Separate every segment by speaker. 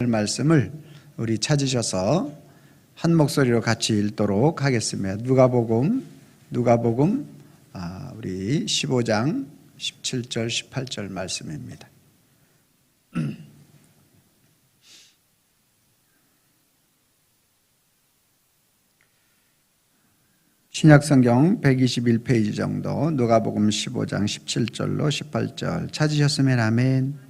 Speaker 1: 할 말씀을 우리 찾으셔서 한 목소리로 같이 읽도록 하겠습니다. 누가복음 우리 15장 17절 18절 말씀입니다. 신약성경 121페이지 정도, 누가복음 15장 17절로 18절 찾으셨으면 아멘.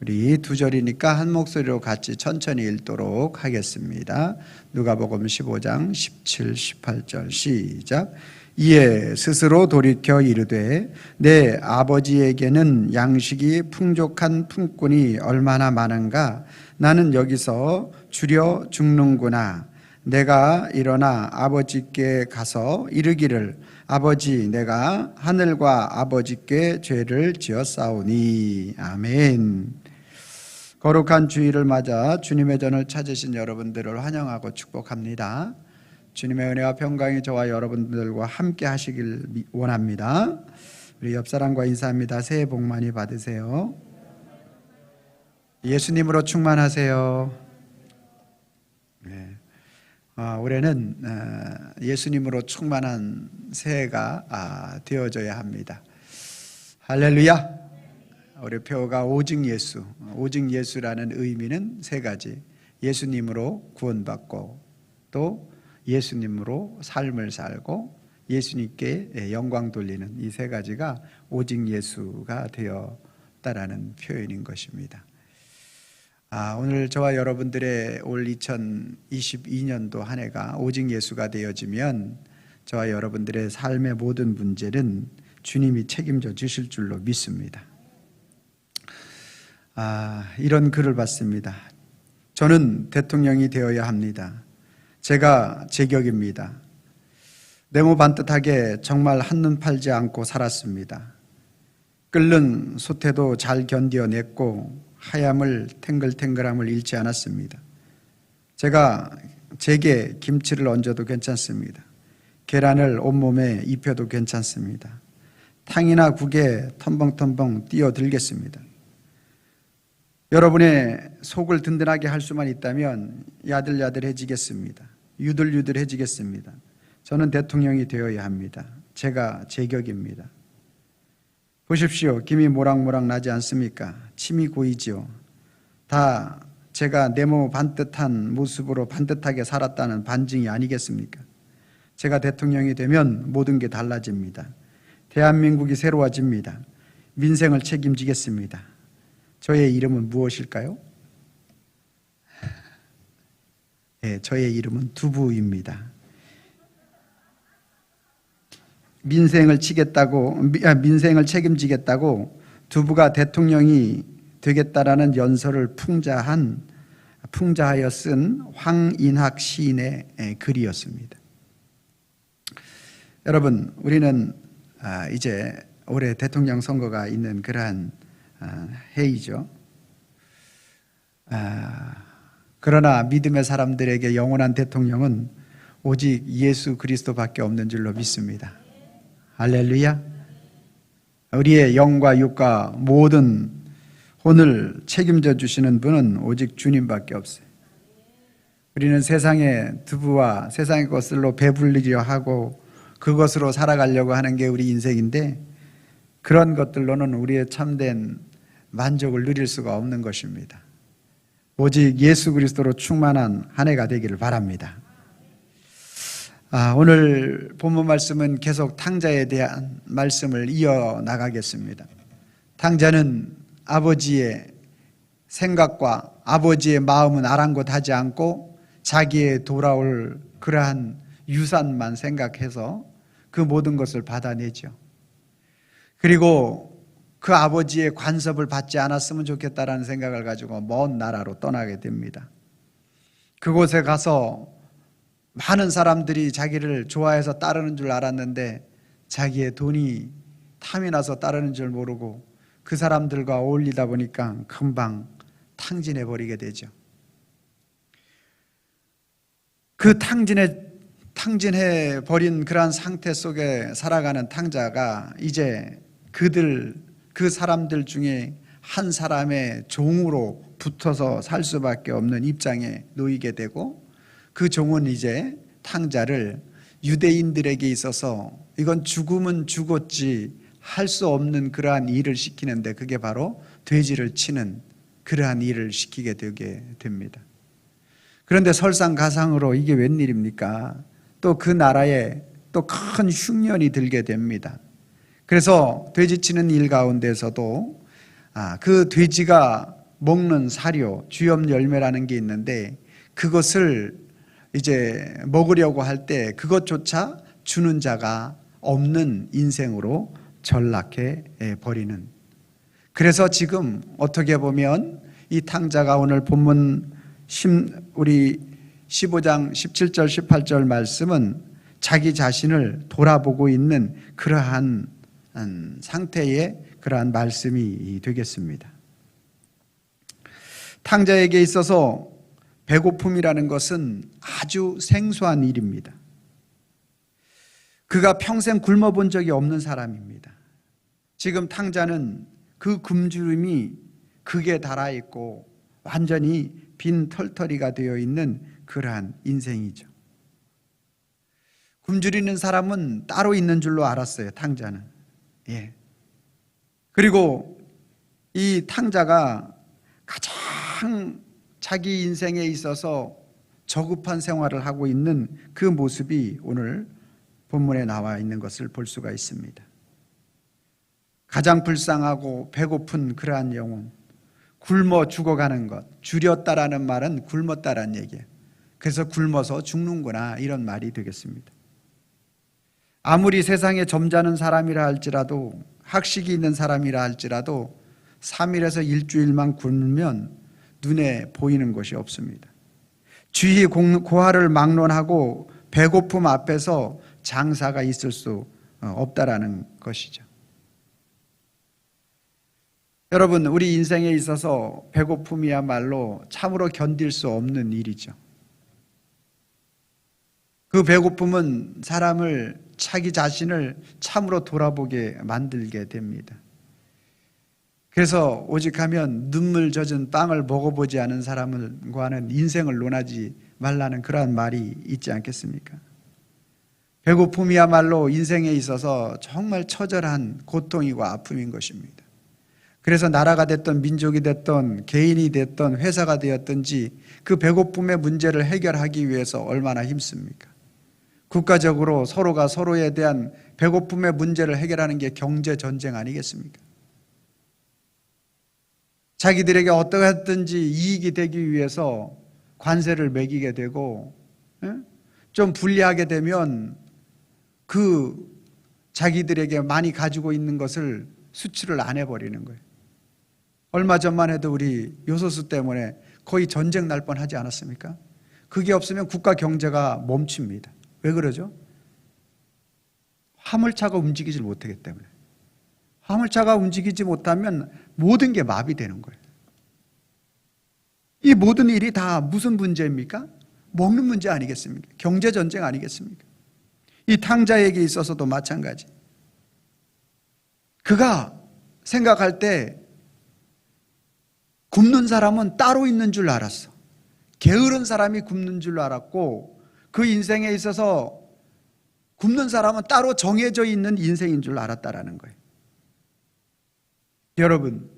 Speaker 1: 우리 두 절이니까 한 목소리로 같이 천천히 읽도록 하겠습니다. 누가복음 15장 17, 18절 시작. 이에 스스로 돌이켜 이르되 내 아버지에게는 양식이 풍족한 품꾼이 얼마나 많은가. 나는 여기서 주려 죽는구나. 내가 일어나 아버지께 가서 이르기를 아버지, 내가 하늘과 아버지께 죄를 지었사오니. 아멘. 거룩한 주일을 맞아 주님의 전을 찾으신 여러분들을 환영하고 축복합니다. 주님의 은혜와 평강이 저와 여러분들과 함께 하시길 원합니다. 우리 옆사람과 인사합니다. 새해 복 많이 받으세요. 예수님으로 충만하세요. 네. 올해는 예수님으로 충만한 새해가 되어져야 합니다. 할렐루야. 우리 표가 오직 예수, 오직 예수라는 의미는 세 가지. 예수님으로 구원받고, 또 예수님으로 삶을 살고, 예수님께 영광 돌리는 이 세 가지가 오직 예수가 되었다라는 표현인 것입니다. 오늘 저와 여러분들의 올 2022년도 한 해가 오직 예수가 되어지면 저와 여러분들의 삶의 모든 문제는 주님이 책임져 주실 줄로 믿습니다. 이런 글을 봤습니다. 저는 대통령이 되어야 합니다. 제가 제격입니다. 네모 반듯하게 정말 한눈 팔지 않고 살았습니다. 끓는 솥에도 잘 견뎌냈고 하얌을 탱글탱글함을 잃지 않았습니다. 제게 김치를 얹어도 괜찮습니다. 계란을 온몸에 입혀도 괜찮습니다. 탕이나 국에 텀벙텀벙 뛰어들겠습니다. 여러분의 속을 든든하게 할 수만 있다면 야들야들해지겠습니다. 유들유들해지겠습니다. 저는 대통령이 되어야 합니다. 제가 제격입니다. 보십시오. 김이 모락모락 나지 않습니까? 침이 고이지요. 다 제가 네모 반듯한 모습으로 반듯하게 살았다는 반증이 아니겠습니까? 제가 대통령이 되면 모든 게 달라집니다. 대한민국이 새로워집니다. 민생을 책임지겠습니다. 저의 이름은 무엇일까요? 네, 저의 이름은 두부입니다. 민생을 책임지겠다고 두부가 대통령이 되겠다라는 연설을 풍자하여 쓴 황인학 시인의 글이었습니다. 여러분, 우리는 이제 올해 대통령 선거가 있는 그러한 해이죠. 그러나 믿음의 사람들에게 영원한 대통령은 오직 예수 그리스도밖에 없는 줄로 믿습니다. 할렐루야. 우리의 영과 육과 모든 혼을 책임져 주시는 분은 오직 주님밖에 없어요. 우리는 세상의 두부와 세상의 것들로 배불리려 하고 그것으로 살아가려고 하는 게 우리 인생인데, 그런 것들로는 우리의 참된 만족을 누릴 수가 없는 것입니다. 오직 예수 그리스도로 충만한 한 해가 되기를 바랍니다. 오늘 본문 말씀은 계속 탕자에 대한 말씀을 이어나가겠습니다. 탕자는 아버지의 생각과 아버지의 마음은 아랑곳하지 않고 자기의 돌아올 그러한 유산만 생각해서 그 모든 것을 받아내죠. 그리고 그 아버지의 간섭을 받지 않았으면 좋겠다라는 생각을 가지고 먼 나라로 떠나게 됩니다. 그곳에 가서 많은 사람들이 자기를 좋아해서 따르는 줄 알았는데 자기의 돈이 탐이 나서 따르는 줄 모르고 그 사람들과 어울리다 보니까 금방 탕진해 버리게 되죠. 그 탕진해 버린 그러한 상태 속에 살아가는 탕자가 이제 그 사람들 중에 한 사람의 종으로 붙어서 살 수밖에 없는 입장에 놓이게 되고, 그 종은 이제 탕자를 유대인들에게 있어서 이건 죽으면 죽었지 할 수 없는 그러한 일을 시키는데, 그게 바로 돼지를 치는 그러한 일을 시키게 되게 됩니다. 그런데 설상가상으로 이게 웬일입니까? 또 그 나라에 또 큰 흉년이 들게 됩니다. 그래서 돼지 치는 일 가운데서도 그 돼지가 먹는 사료, 주염 열매라는 게 있는데, 그것을 이제 먹으려고 할 때 그것조차 주는 자가 없는 인생으로 전락해 버리는. 그래서 지금 어떻게 보면 이 탕자가 오늘 본문 우리 15장 17절 18절 말씀은 자기 자신을 돌아보고 있는 그러한 상태의 그러한 말씀이 되겠습니다. 탕자에게 있어서 배고픔이라는 것은 아주 생소한 일입니다. 그가 평생 굶어본 적이 없는 사람입니다. 지금 탕자는 그 굶주림이 극에 달아 있고 완전히 빈 털터리가 되어 있는 그러한 인생이죠. 굶주리는 사람은 따로 있는 줄로 알았어요, 탕자는. 예. 그리고 이 탕자가 가장 자기 인생에 있어서 저급한 생활을 하고 있는 그 모습이 오늘 본문에 나와 있는 것을 볼 수가 있습니다. 가장 불쌍하고 배고픈 그러한 영혼, 굶어 죽어가는 것. 줄였다라는 말은 굶었다라는 얘기예요. 그래서 굶어서 죽는구나, 이런 말이 되겠습니다. 아무리 세상에 점잖은 사람이라 할지라도, 학식이 있는 사람이라 할지라도 3일에서 일주일만 굶으면 눈에 보이는 것이 없습니다. 주의 고하를 막론하고 배고픔 앞에서 장사가 있을 수 없다라는 것이죠. 여러분, 우리 인생에 있어서 배고픔이야말로 참으로 견딜 수 없는 일이죠. 그 배고픔은 사람을, 자기 자신을 참으로 돌아보게 만들게 됩니다. 그래서 오직하면 눈물 젖은 빵을 먹어보지 않은 사람과는 인생을 논하지 말라는 그러한 말이 있지 않겠습니까? 배고픔이야말로 인생에 있어서 정말 처절한 고통이고 아픔인 것입니다. 그래서 나라가 됐던 민족이 됐던 개인이 됐던 회사가 되었든지 그 배고픔의 문제를 해결하기 위해서 얼마나 힘씁니까? 국가적으로 서로가 서로에 대한 배고픔의 문제를 해결하는 게 경제 전쟁 아니겠습니까? 자기들에게 어떠하든지 이익이 되기 위해서 관세를 매기게 되고, 좀 불리하게 되면 그 자기들에게 많이 가지고 있는 것을 수출을 안 해버리는 거예요. 얼마 전만 해도 우리 요소수 때문에 거의 전쟁 날 뻔하지 않았습니까? 그게 없으면 국가 경제가 멈춥니다. 왜 그러죠? 화물차가 움직이지 못하기 때문에. 화물차가 움직이지 못하면 모든 게 마비되는 거예요. 이 모든 일이 다 무슨 문제입니까? 먹는 문제 아니겠습니까? 경제 전쟁 아니겠습니까? 이 탕자에게 있어서도 마찬가지. 그가 생각할 때 굶는 사람은 따로 있는 줄 알았어. 게으른 사람이 굶는 줄 알았고, 그 인생에 있어서 굶는 사람은 따로 정해져 있는 인생인 줄 알았다라는 거예요. 여러분,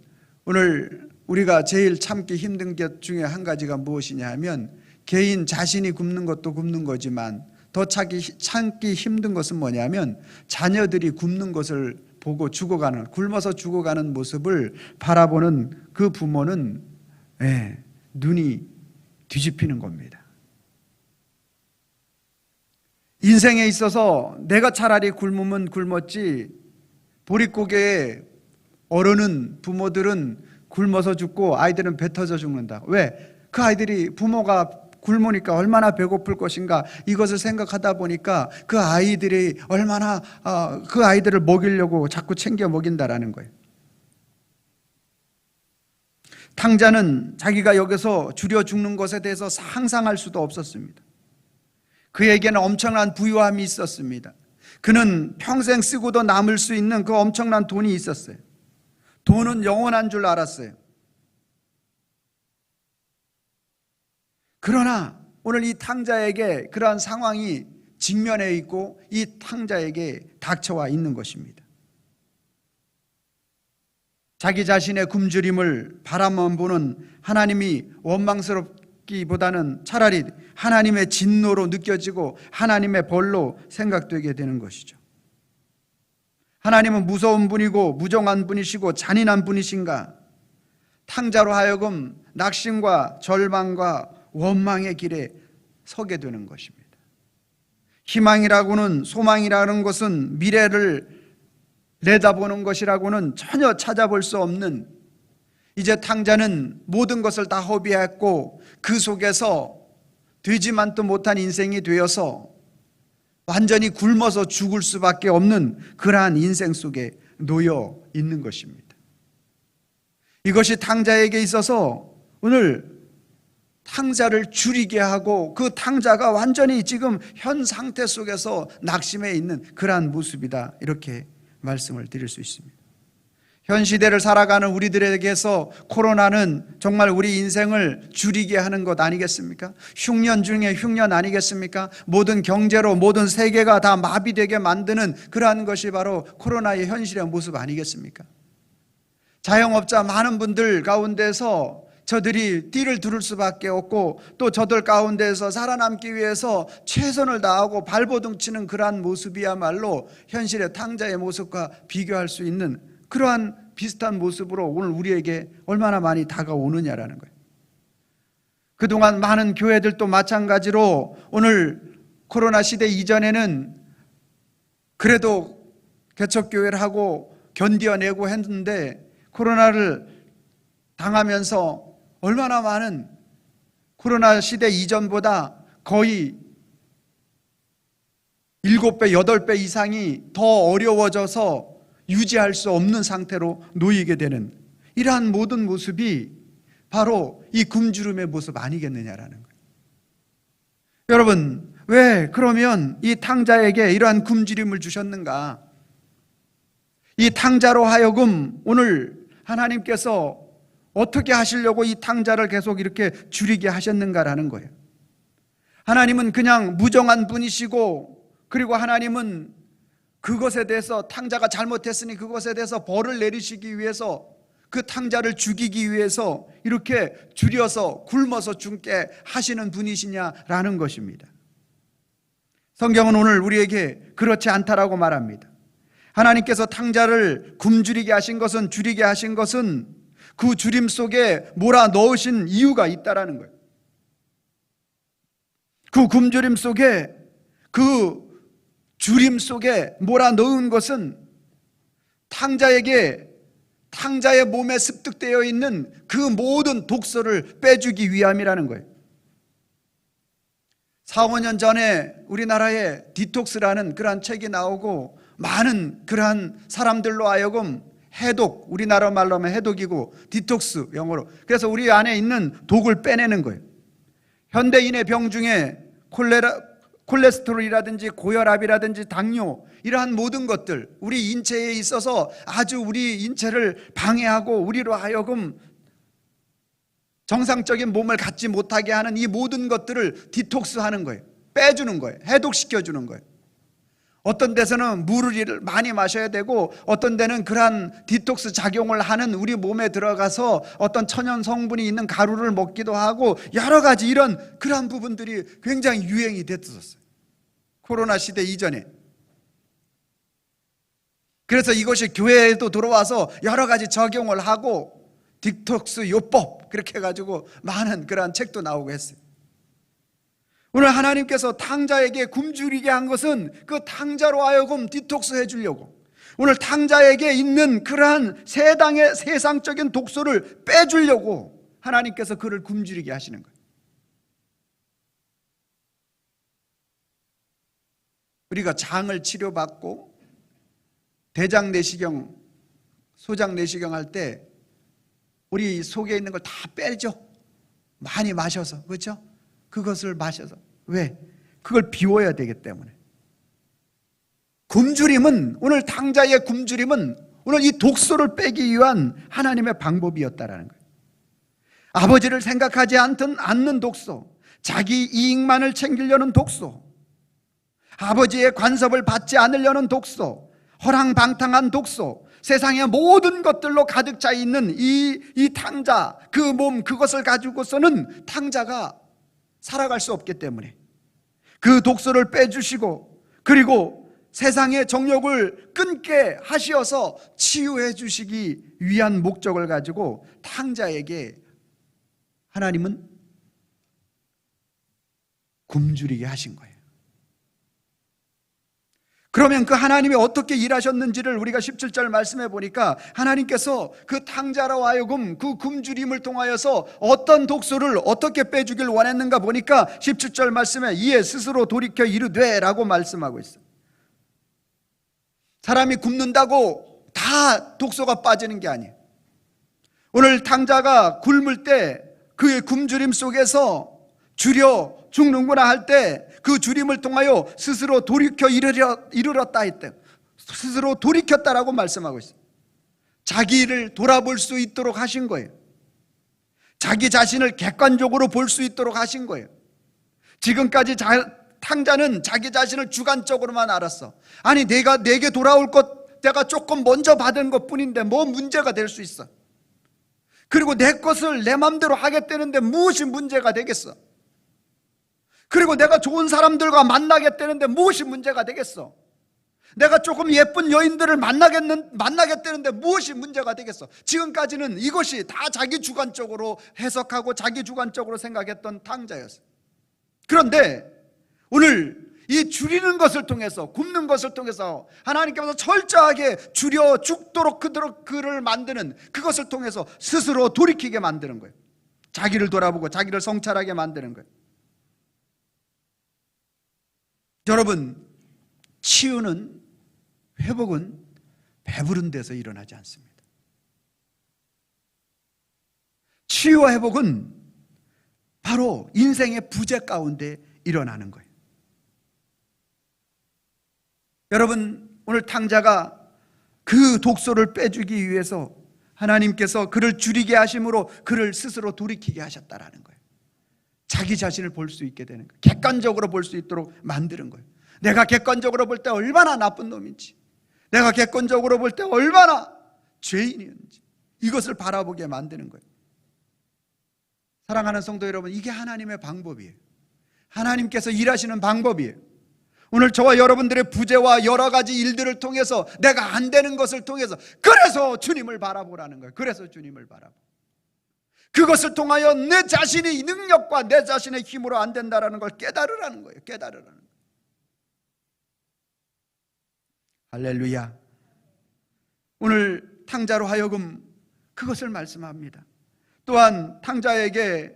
Speaker 1: 오늘 우리가 제일 참기 힘든 것 중에 한 가지가 무엇이냐 하면, 개인 자신이 굶는 것도 굶는 거지만 더 참기 힘든 것은 뭐냐면, 자녀들이 굶는 것을 보고 죽어가는, 굶어서 죽어가는 모습을 바라보는 그 부모는 눈이 뒤집히는 겁니다. 인생에 있어서 내가 차라리 굶으면 굶었지, 보릿고개에 어른은, 부모들은 굶어서 죽고 아이들은 배 터져 죽는다. 왜? 그 아이들이 부모가 굶으니까 얼마나 배고플 것인가, 이것을 생각하다 보니까 그 아이들이 얼마나 그 아이들을 먹이려고 자꾸 챙겨 먹인다라는 거예요. 탕자는 자기가 여기서 줄여 죽는 것에 대해서 상상할 수도 없었습니다. 그에게는 엄청난 부유함이 있었습니다. 그는 평생 쓰고도 남을 수 있는 그 엄청난 돈이 있었어요. 돈은 영원한 줄 알았어요. 그러나 오늘 이 탕자에게 그러한 상황이 직면해 있고 이 탕자에게 닥쳐와 있는 것입니다. 자기 자신의 굶주림을 바라만 보는 하나님이 원망스럽기보다는 차라리 하나님의 진노로 느껴지고 하나님의 벌로 생각되게 되는 것이죠. 하나님은 무서운 분이고 무정한 분이시고 잔인한 분이신가? 탕자로 하여금 낙심과 절망과 원망의 길에 서게 되는 것입니다. 희망이라고는, 소망이라는 것은 미래를 내다보는 것이라고는 전혀 찾아볼 수 없는, 이제 탕자는 모든 것을 다 허비했고 그 속에서 되지만도 못한 인생이 되어서 완전히 굶어서 죽을 수밖에 없는 그러한 인생 속에 놓여 있는 것입니다. 이것이 탕자에게 있어서 오늘 탕자를 줄이게 하고 그 탕자가 완전히 지금 현 상태 속에서 낙심해 있는 그러한 모습이다, 이렇게 말씀을 드릴 수 있습니다. 현 시대를 살아가는 우리들에게서 코로나는 정말 우리 인생을 줄이게 하는 것 아니겠습니까? 흉년 중에 흉년 아니겠습니까? 모든 경제로 모든 세계가 다 마비되게 만드는 그러한 것이 바로 코로나의 현실의 모습 아니겠습니까? 자영업자 많은 분들 가운데서 저들이 띠를 두를 수밖에 없고, 또 저들 가운데서 살아남기 위해서 최선을 다하고 발버둥치는 그러한 모습이야말로 현실의 탕자의 모습과 비교할 수 있는 그러한 비슷한 모습으로 오늘 우리에게 얼마나 많이 다가오느냐라는 거예요. 그동안 많은 교회들도 마찬가지로 오늘 코로나 시대 이전에는 그래도 개척교회를 하고 견뎌내고 했는데, 코로나를 당하면서 얼마나 많은, 코로나 시대 이전보다 거의 7배, 8배 이상이 더 어려워져서 유지할 수 없는 상태로 놓이게 되는 이러한 모든 모습이 바로 이 굶주림의 모습 아니겠느냐라는 거예요. 여러분, 왜 그러면 이 탕자에게 이러한 굶주림을 주셨는가? 이 탕자로 하여금 오늘 하나님께서 어떻게 하시려고 이 탕자를 계속 이렇게 줄이게 하셨는가라는 거예요. 하나님은 그냥 무정한 분이시고, 그리고 하나님은 그것에 대해서, 탕자가 잘못했으니 그것에 대해서 벌을 내리시기 위해서, 그 탕자를 죽이기 위해서 이렇게 줄여서 굶어서 죽게 하시는 분이시냐라는 것입니다. 성경은 오늘 우리에게 그렇지 않다라고 말합니다. 하나님께서 탕자를 굶주리게 하신 것은, 줄이게 하신 것은 그 줄임 속에 몰아넣으신 이유가 있다라는 거예요. 그 굶주림 속에, 그 줄임 속에 몰아넣은 것은 탕자에게, 탕자의 몸에 습득되어 있는 그 모든 독소를 빼주기 위함이라는 거예요. 4, 5년 전에 우리나라에 디톡스라는 그러한 책이 나오고, 많은 그러한 사람들로 하여금 해독, 우리나라 말로 하면 해독이고 디톡스 영어로, 그래서 우리 안에 있는 독을 빼내는 거예요. 현대인의 병 중에 콜레스테롤이라든지 고혈압이라든지 당뇨, 이러한 모든 것들, 우리 인체에 있어서 아주 우리 인체를 방해하고 우리로 하여금 정상적인 몸을 갖지 못하게 하는 이 모든 것들을 디톡스하는 거예요. 빼주는 거예요. 해독시켜주는 거예요. 어떤 데서는 물을 많이 마셔야 되고, 어떤 데는 그러한 디톡스 작용을 하는, 우리 몸에 들어가서 어떤 천연 성분이 있는 가루를 먹기도 하고, 여러 가지 이런 그러한 부분들이 굉장히 유행이 됐었어요, 코로나 시대 이전에. 그래서 이것이 교회에도 들어와서 여러 가지 적용을 하고, 디톡스 요법 그렇게 해가지고 많은 그러한 책도 나오고 했어요. 오늘 하나님께서 탕자에게 굶주리게 한 것은 그 탕자로 하여금 디톡스 해주려고, 오늘 탕자에게 있는 그러한 세상적인 독소를 빼주려고 하나님께서 그를 굶주리게 하시는 거예요. 우리가 장을 치료받고 대장 내시경, 소장 내시경 할 때 우리 속에 있는 걸 다 빼죠. 많이 마셔서, 그렇죠? 그것을 마셔서. 왜? 그걸 비워야 되기 때문에. 굶주림은, 오늘 탕자의 굶주림은 오늘 이 독소를 빼기 위한 하나님의 방법이었다라는 거예요. 아버지를 생각하지 않는 독소, 자기 이익만을 챙기려는 독소, 아버지의 간섭을 받지 않으려는 독소, 허랑방탕한 독소, 세상의 모든 것들로 가득 차 있는 이 탕자, 그 몸, 그것을 가지고서는 탕자가 살아갈 수 없기 때문에 그 독소를 빼주시고, 그리고 세상의 정욕을 끊게 하시어서 치유해 주시기 위한 목적을 가지고 탕자에게 하나님은 굶주리게 하신 거예요. 그러면 그 하나님이 어떻게 일하셨는지를 우리가 17절 말씀해 보니까, 하나님께서 그 탕자로 하여금 그 굶주림을 통하여서 어떤 독소를 어떻게 빼주길 원했는가 보니까 17절 말씀에 이에 스스로 돌이켜 이르되 라고 말씀하고 있어요. 사람이 굶는다고 다 독소가 빠지는 게 아니에요. 오늘 탕자가 굶을 때 그의 굶주림 속에서 주려 죽는구나 할 때 그 주림을 통하여 스스로 돌이켜 이르렀다 했대요. 스스로 돌이켰다라고 말씀하고 있어요. 자기를 돌아볼 수 있도록 하신 거예요. 자기 자신을 객관적으로 볼 수 있도록 하신 거예요. 지금까지 탕자는 자기 자신을 주관적으로만 알았어. 아니, 내게 돌아올 것 내가 조금 먼저 받은 것 뿐인데 뭐 문제가 될 수 있어. 그리고 내 것을 내 마음대로 하겠다는데 무엇이 문제가 되겠어. 그리고 내가 좋은 사람들과 만나겠다는데 무엇이 문제가 되겠어. 내가 조금 예쁜 여인들을 만나겠다는데 무엇이 문제가 되겠어. 지금까지는 이것이 다 자기 주관적으로 해석하고 자기 주관적으로 생각했던 탕자였어요. 그런데 오늘 이 줄이는 것을 통해서, 굶는 것을 통해서 하나님께서 철저하게 줄여 죽도록 그를 만드는, 그것을 통해서 스스로 돌이키게 만드는 거예요. 자기를 돌아보고 자기를 성찰하게 만드는 거예요. 여러분, 치유는, 회복은 배부른 데서 일어나지 않습니다. 치유와 회복은 바로 인생의 부재 가운데 일어나는 거예요. 여러분, 오늘 탕자가 그 독소를 빼주기 위해서 하나님께서 그를 줄이게 하심으로 그를 스스로 돌이키게 하셨다라는 거예요. 자기 자신을 볼 수 있게 되는 거예요. 객관적으로 볼 수 있도록 만드는 거예요. 내가 객관적으로 볼 때 얼마나 나쁜 놈인지, 내가 객관적으로 볼 때 얼마나 죄인이었는지, 이것을 바라보게 만드는 거예요. 사랑하는 성도 여러분, 이게 하나님의 방법이에요. 하나님께서 일하시는 방법이에요. 오늘 저와 여러분들의 부재와 여러 가지 일들을 통해서, 내가 안 되는 것을 통해서, 그래서 주님을 바라보라는 거예요. 그래서 주님을 바라보. 그것을 통하여 내 자신의 능력과 내 자신의 힘으로 안 된다라는 걸 깨달으라는 거예요. 깨달으라는 거예요. 할렐루야. 오늘 탕자로 하여금 그것을 말씀합니다. 또한 탕자에게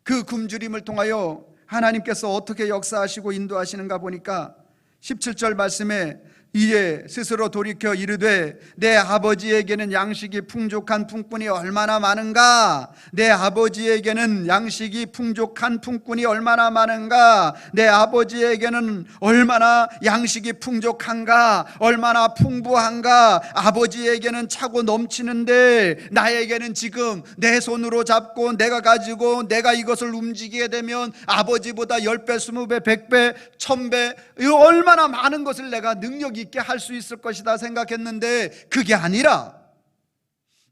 Speaker 1: 그 굶주림을 통하여 하나님께서 어떻게 역사하시고 인도하시는가 보니까 17절 말씀에 이에 스스로 돌이켜 이르되 내 아버지에게는 양식이 풍족한 품꾼이 얼마나 많은가. 내 아버지에게는 양식이 풍족한 품꾼이 얼마나 많은가. 내 아버지에게는 얼마나 양식이 풍족한가, 얼마나 풍부한가. 아버지에게는 차고 넘치는데 나에게는 지금 내 손으로 잡고 내가 가지고 내가 이것을 움직이게 되면 아버지보다 10배, 20배, 100배, 1000배, 이거 얼마나 많은 것을 내가 능력이 있게 할 수 있을 것이다 생각했는데, 그게 아니라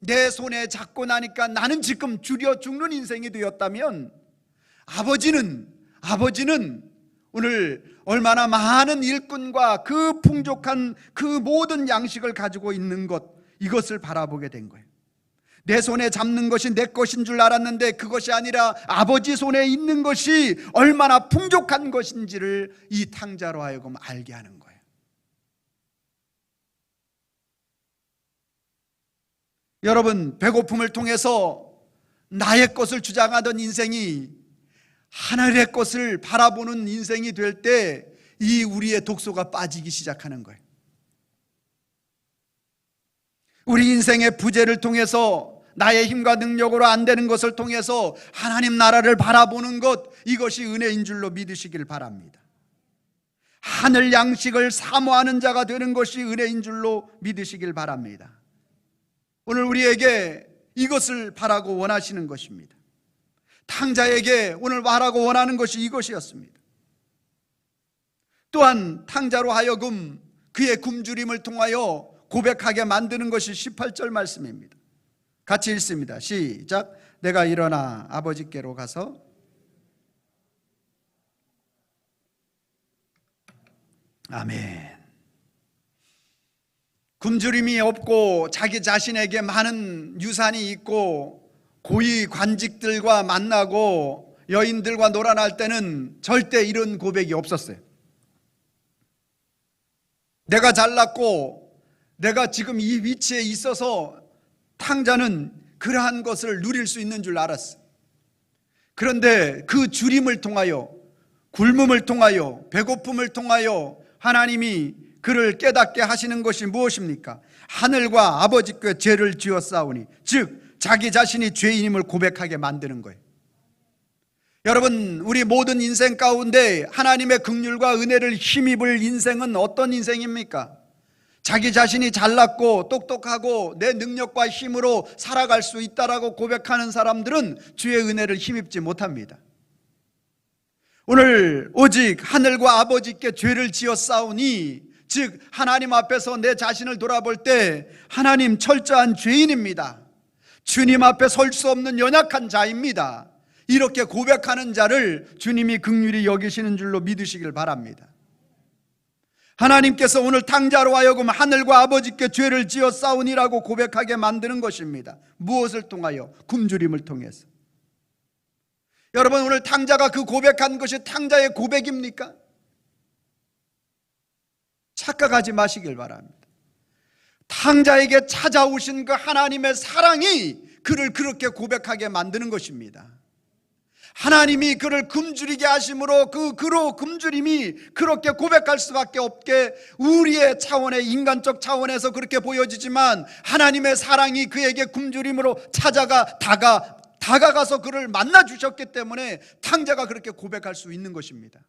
Speaker 1: 내 손에 잡고 나니까 나는 지금 줄여 죽는 인생이 되었다면, 아버지는 오늘 얼마나 많은 일꾼과 그 풍족한 그 모든 양식을 가지고 있는 것, 이것을 바라보게 된 거예요. 내 손에 잡는 것이 내 것인 줄 알았는데 그것이 아니라 아버지 손에 있는 것이 얼마나 풍족한 것인지를 이 탕자로 하여금 알게 하는 거예요. 여러분, 배고픔을 통해서 나의 것을 주장하던 인생이 하늘의 것을 바라보는 인생이 될 때 이 우리의 독소가 빠지기 시작하는 거예요. 우리 인생의 부재를 통해서, 나의 힘과 능력으로 안 되는 것을 통해서 하나님 나라를 바라보는 것, 이것이 은혜인 줄로 믿으시길 바랍니다. 하늘 양식을 사모하는 자가 되는 것이 은혜인 줄로 믿으시길 바랍니다. 오늘 우리에게 이것을 바라고 원하시는 것입니다. 탕자에게 오늘 바라고 원하는 것이 이것이었습니다. 또한 탕자로 하여금 그의 굶주림을 통하여 고백하게 만드는 것이 18절 말씀입니다. 같이 읽습니다. 시작. 내가 일어나 아버지께로 가서 아멘. 굶주림이 없고 자기 자신에게 많은 유산이 있고 고위 관직들과 만나고 여인들과 놀아날 때는 절대 이런 고백이 없었어요. 내가 잘났고 내가 지금 이 위치에 있어서 탕자는 그러한 것을 누릴 수 있는 줄 알았어요. 그런데 그 주림을 통하여, 굶음을 통하여, 배고픔을 통하여 하나님이 그를 깨닫게 하시는 것이 무엇입니까? 하늘과 아버지께 죄를 지어 싸우니, 즉 자기 자신이 죄인임을 고백하게 만드는 거예요. 여러분, 우리 모든 인생 가운데 하나님의 긍휼과 은혜를 힘입을 인생은 어떤 인생입니까? 자기 자신이 잘났고 똑똑하고 내 능력과 힘으로 살아갈 수 있다라고 고백하는 사람들은 주의 은혜를 힘입지 못합니다. 오늘 오직 하늘과 아버지께 죄를 지어 싸우니, 즉 하나님 앞에서 내 자신을 돌아볼 때 하나님 철저한 죄인입니다. 주님 앞에 설 수 없는 연약한 자입니다. 이렇게 고백하는 자를 주님이 긍휼히 여기시는 줄로 믿으시길 바랍니다. 하나님께서 오늘 탕자로 하여금 하늘과 아버지께 죄를 지어 싸우니라고 고백하게 만드는 것입니다. 무엇을 통하여? 굶주림을 통해서. 여러분, 오늘 탕자가 그 고백한 것이 탕자의 고백입니까? 착각하지 마시길 바랍니다. 탕자에게 찾아오신 그 하나님의 사랑이 그를 그렇게 고백하게 만드는 것입니다. 하나님이 그를 굶주리게 하심으로 그로 굶주림이 그렇게 고백할 수밖에 없게, 우리의 차원의 인간적 차원에서 그렇게 보여지지만 하나님의 사랑이 그에게 굶주림으로 다가가서 그를 만나 주셨기 때문에 탕자가 그렇게 고백할 수 있는 것입니다.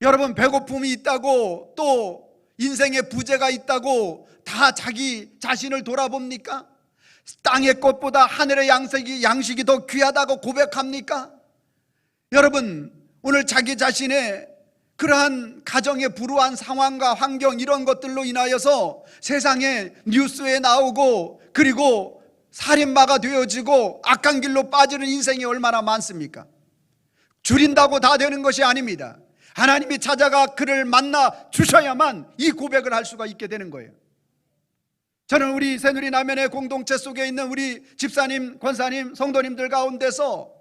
Speaker 1: 여러분, 배고픔이 있다고 또 인생에 부재가 있다고 다 자기 자신을 돌아봅니까? 땅의 것보다 하늘의 양식이 더 귀하다고 고백합니까? 여러분, 오늘 자기 자신의 그러한 가정의 불우한 상황과 환경, 이런 것들로 인하여서 세상에 뉴스에 나오고 그리고 살인마가 되어지고 악한 길로 빠지는 인생이 얼마나 많습니까? 줄인다고 다 되는 것이 아닙니다. 하나님이 찾아가 그를 만나 주셔야만 이 고백을 할 수가 있게 되는 거예요. 저는 우리 새누리남연의 공동체 속에 있는 우리 집사님, 권사님, 성도님들 가운데서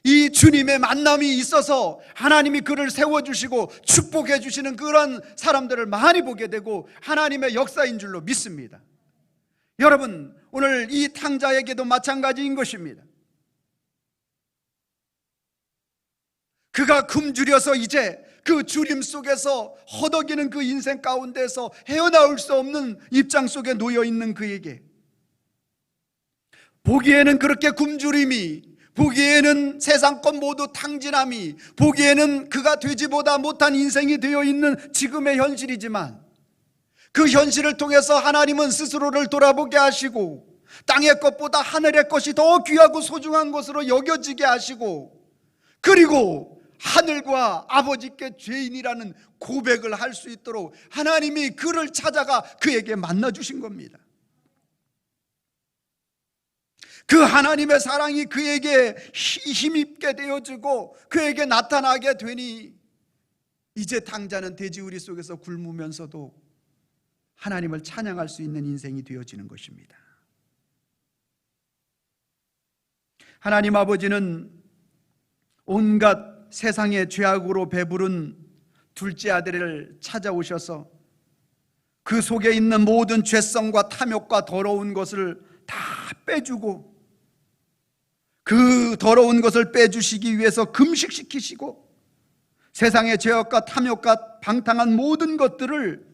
Speaker 1: 이 주님의 만남이 있어서 하나님이 그를 세워주시고 축복해 주시는 그런 사람들을 많이 보게 되고 하나님의 역사인 줄로 믿습니다. 여러분, 오늘 이 탕자에게도 마찬가지인 것입니다. 그가 굶주려서 이제 그 주림 속에서 허덕이는 그 인생 가운데서 헤어나올 수 없는 입장 속에 놓여 있는 그에게, 보기에는 그렇게 굶주림이, 보기에는 세상 것 모두 탕진함이, 보기에는 그가 되지보다 못한 인생이 되어 있는 지금의 현실이지만, 그 현실을 통해서 하나님은 스스로를 돌아보게 하시고 땅의 것보다 하늘의 것이 더 귀하고 소중한 것으로 여겨지게 하시고, 그리고 하늘과 아버지께 죄인이라는 고백을 할 수 있도록 하나님이 그를 찾아가 그에게 만나 주신 겁니다. 그 하나님의 사랑이 그에게 힘입게 되어지고 그에게 나타나게 되니 이제 탕자는 돼지우리 속에서 굶으면서도 하나님을 찬양할 수 있는 인생이 되어지는 것입니다. 하나님 아버지는 온갖 세상의 죄악으로 배부른 둘째 아들을 찾아오셔서 그 속에 있는 모든 죄성과 탐욕과 더러운 것을 다 빼주고, 그 더러운 것을 빼주시기 위해서 금식시키시고 세상의 죄악과 탐욕과 방탕한 모든 것들을,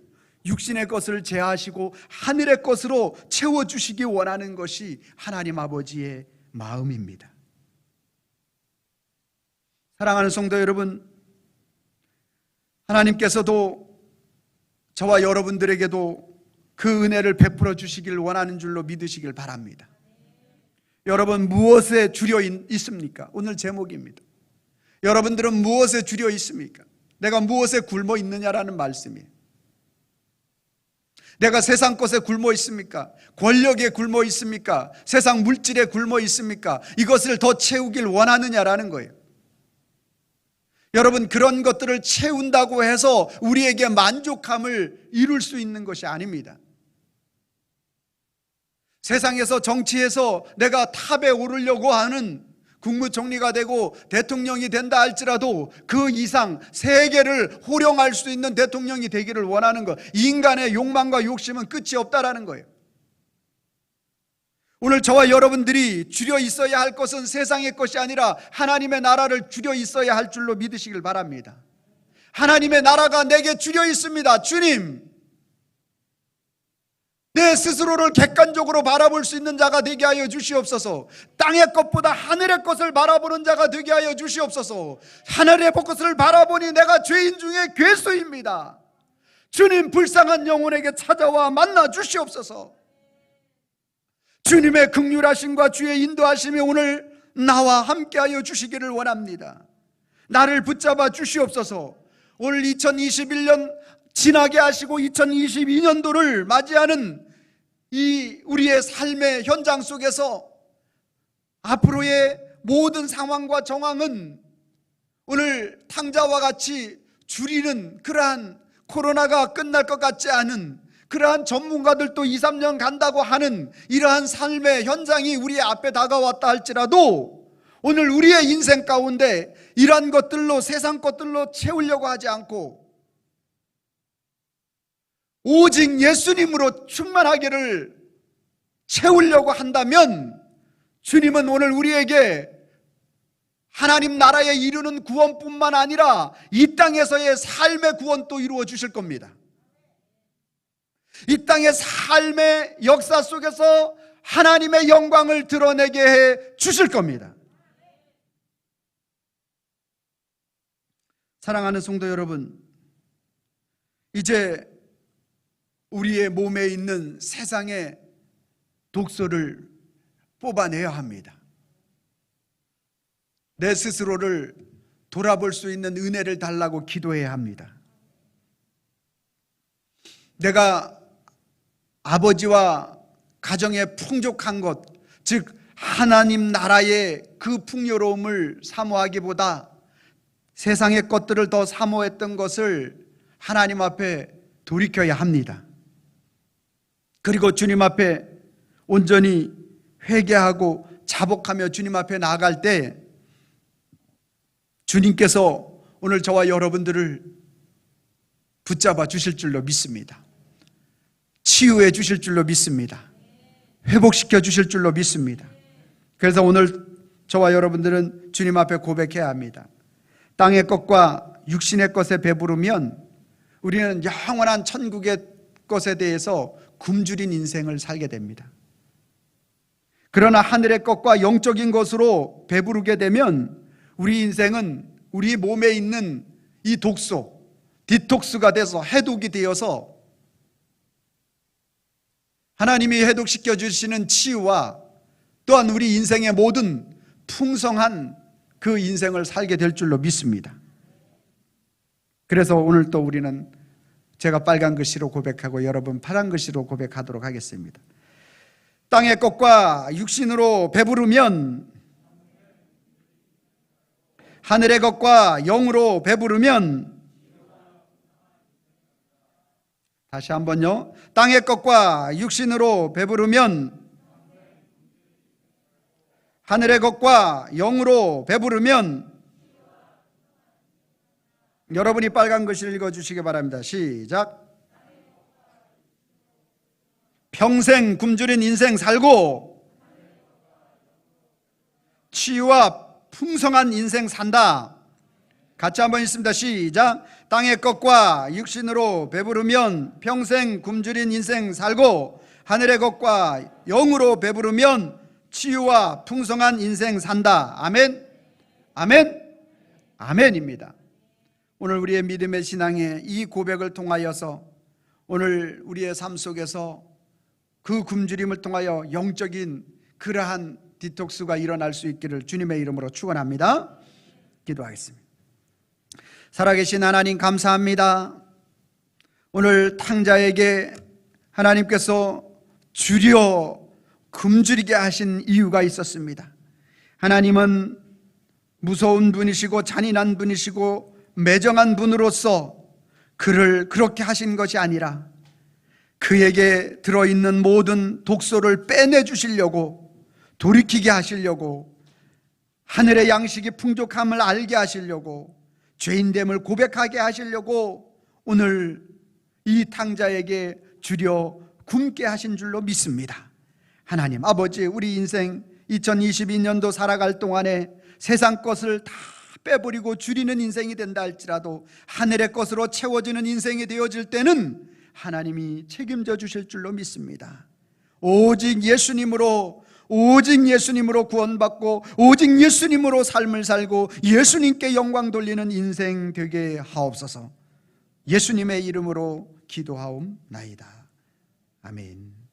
Speaker 1: 육신의 것을 제하시고 하늘의 것으로 채워주시기 원하는 것이 하나님 아버지의 마음입니다. 사랑하는 성도 여러분, 하나님께서도 저와 여러분들에게도 그 은혜를 베풀어 주시길 원하는 줄로 믿으시길 바랍니다. 여러분, 무엇에 주려 있습니까? 오늘 제목입니다. 여러분들은 무엇에 주려 있습니까? 내가 무엇에 굶어 있느냐라는 말씀이에요. 내가 세상 것에 굶어 있습니까? 권력에 굶어 있습니까? 세상 물질에 굶어 있습니까? 이것을 더 채우길 원하느냐라는 거예요. 여러분, 그런 것들을 채운다고 해서 우리에게 만족함을 이룰 수 있는 것이 아닙니다. 세상에서, 정치에서 내가 탑에 오르려고 하는 국무총리가 되고 대통령이 된다 할지라도 그 이상 세계를 호령할 수 있는 대통령이 되기를 원하는 것, 인간의 욕망과 욕심은 끝이 없다라는 거예요. 오늘 저와 여러분들이 주려 있어야 할 것은 세상의 것이 아니라 하나님의 나라를 주려 있어야 할 줄로 믿으시길 바랍니다. 하나님의 나라가 내게 주려 있습니다. 주님, 내 스스로를 객관적으로 바라볼 수 있는 자가 되게 하여 주시옵소서. 땅의 것보다 하늘의 것을 바라보는 자가 되게 하여 주시옵소서. 하늘의 것을 바라보니 내가 죄인 중에 괴수입니다. 주님, 불쌍한 영혼에게 찾아와 만나 주시옵소서. 주님의 긍휼하심과 주의 인도하심이 오늘 나와 함께하여 주시기를 원합니다. 나를 붙잡아 주시옵소서. 오늘 2021년 지나게 하시고 2022년도를 맞이하는 이 우리의 삶의 현장 속에서 앞으로의 모든 상황과 정황은 오늘 탕자와 같이 줄이는 그러한 코로나가 끝날 것 같지 않은, 그러한 전문가들도 2, 3년 간다고 하는 이러한 삶의 현장이 우리 앞에 다가왔다 할지라도 오늘 우리의 인생 가운데 이러한 것들로, 세상 것들로 채우려고 하지 않고 오직 예수님으로 충만하기를 채우려고 한다면 주님은 오늘 우리에게 하나님 나라에 이르는 구원뿐만 아니라 이 땅에서의 삶의 구원도 이루어 주실 겁니다. 이 땅의 삶의 역사 속에서 하나님의 영광을 드러내게 해 주실 겁니다. 사랑하는 성도 여러분, 이제 우리의 몸에 있는 세상의 독소를 뽑아내야 합니다. 내 스스로를 돌아볼 수 있는 은혜를 달라고 기도해야 합니다. 내가 아버지와 가정의 풍족한 것, 즉 하나님 나라의 그 풍요로움을 사모하기보다 세상의 것들을 더 사모했던 것을 하나님 앞에 돌이켜야 합니다. 그리고 주님 앞에 온전히 회개하고 자복하며 주님 앞에 나아갈 때 주님께서 오늘 저와 여러분들을 붙잡아 주실 줄로 믿습니다. 치유해 주실 줄로 믿습니다. 회복시켜 주실 줄로 믿습니다. 그래서 오늘 저와 여러분들은 주님 앞에 고백해야 합니다. 땅의 것과 육신의 것에 배부르면 우리는 영원한 천국의 것에 대해서 굶주린 인생을 살게 됩니다. 그러나 하늘의 것과 영적인 것으로 배부르게 되면 우리 인생은 우리 몸에 있는 이 독소, 디톡스가 돼서 해독이 되어서 하나님이 해독시켜 주시는 치유와 또한 우리 인생의 모든 풍성한 그 인생을 살게 될 줄로 믿습니다. 그래서 오늘 또 우리는, 제가 빨간 글씨로 고백하고 여러분 파란 글씨로 고백하도록 하겠습니다. 땅의 것과 육신으로 배부르면, 하늘의 것과 영으로 배부르면, 다시 한번요. 땅의 것과 육신으로 배부르면, 하늘의 것과 영으로 배부르면, 여러분이 빨간 글씨를 읽어주시기 바랍니다. 시작. 평생 굶주린 인생 살고 치유와 풍성한 인생 산다. 같이 한번 읽습니다. 시작. 땅의 것과 육신으로 배부르면 평생 굶주린 인생 살고 하늘의 것과 영으로 배부르면 치유와 풍성한 인생 산다. 아멘. 아멘. 아멘입니다. 오늘 우리의 믿음의 신앙의 이 고백을 통하여서 오늘 우리의 삶 속에서 그 굶주림을 통하여 영적인 그러한 디톡스가 일어날 수 있기를 주님의 이름으로 축원합니다. 기도하겠습니다. 살아계신 하나님 감사합니다. 오늘 탕자에게 하나님께서 줄여 굶주리게 하신 이유가 있었습니다. 하나님은 무서운 분이시고 잔인한 분이시고 매정한 분으로서 그를 그렇게 하신 것이 아니라 그에게 들어있는 모든 독소를 빼내주시려고, 돌이키게 하시려고, 하늘의 양식이 풍족함을 알게 하시려고, 죄인됨을 고백하게 하시려고 오늘 이 탕자에게 줄여 굶게 하신 줄로 믿습니다. 하나님 아버지, 우리 인생 2022년도 살아갈 동안에 세상 것을 다 빼버리고 줄이는 인생이 된다 할지라도 하늘의 것으로 채워지는 인생이 되어질 때는 하나님이 책임져 주실 줄로 믿습니다. 오직 예수님으로 구원받고 오직 예수님으로 삶을 살고 예수님께 영광 돌리는 인생 되게 하옵소서. 예수님의 이름으로 기도하옵나이다. 아멘.